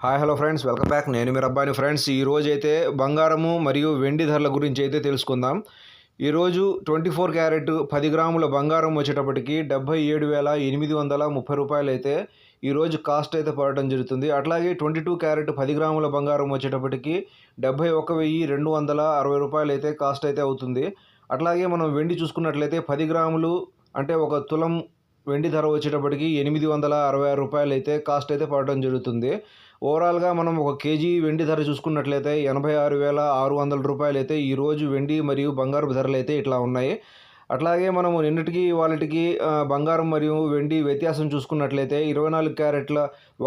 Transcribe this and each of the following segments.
Hi hello friends, welcome back. నేను మీ అబ్బాయిని friends. ఈరోజు అయితే బంగారము మరియు వెండి ధరల గురించి అయితే తెలుసుకుందాం. ఈరోజు 24 క్యారెట్ 10 గ్రాముల బంగారం వచ్చేటప్పటికి 77,830 రూపాయలు అయితే ఈరోజు కాస్ట్ అయితే పడటం జరుగుతుంది. అట్లాగే 22 క్యారెట్ 10 గ్రాముల బంగారం వచ్చేటప్పటికి 71,260 రూపాయలు అయితే కాస్ట్ అయితే అవుతుంది. అట్లాగే మనం వెండి చూసుకున్నట్లయితే 10 గ్రాములు అంటే ఒక తులం వెండి ధర వచ్చేటప్పటికి 866 రూపాయలు అయితే కాస్ట్ అయితే పడటం జరుగుతుంది. ఓవరాల్గా మనం ఒక కేజీ వెండి ధర చూసుకున్నట్లయితే 86,600 రూపాయలు అయితే ఈరోజు వెండి మరియు బంగారు ధరలు అయితే ఇట్లా ఉన్నాయి. అట్లాగే మనము నిన్నటికి వాళ్ళకి బంగారం మరియు వెండి వ్యత్యాసం చూసుకున్నట్లయితే 24 క్యారెట్ల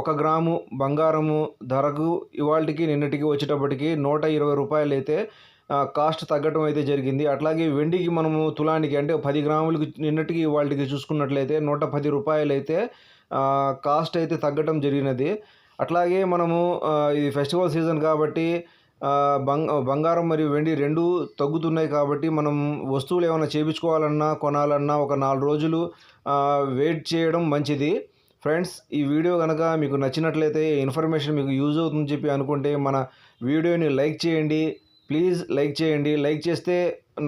1 గ్రాము బంగారము ధరకు ఇవాళకి నిన్నటికి వచ్చేటప్పటికి 120 రూపాయలు అయితే కాస్ట్ తగ్గటం అయితే జరిగింది. అట్లాగే వెండికి మనము తులానికి అంటే 10 గ్రాములకి నిన్నటికి వాళ్ళకి చూసుకున్నట్లయితే 110 రూపాయలు అయితే కాస్ట్ అయితే తగ్గటం జరిగినది. అట్లాగే మనము ఇది ఫెస్టివల్ సీజన్ కాబట్టి బంగారం మరియు వెండి రెండూ తగ్గుతున్నాయి కాబట్టి మనం వస్తువులు ఏమైనా చేయించుకోవాలన్నా కొనాలన్నా ఒక 4 రోజులు వెయిట్ చేయడం మంచిది. ఫ్రెండ్స్, ఈ వీడియో కనుక మీకు నచ్చినట్లయితే ఇన్ఫర్మేషన్ మీకు యూజ్ అవుతుందని చెప్పి అనుకుంటే మన వీడియోని లైక్ చేయండి. ప్లీజ్ లైక్ చేయండి. లైక్ చేస్తే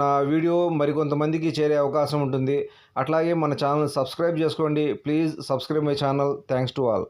నా వీడియో మరికొంతమందికి చేరే అవకాశం ఉంటుంది. అట్లాగే మన ఛానల్ సబ్స్క్రైబ్ చేసుకోండి. Please subscribe my channel. Thanks to all.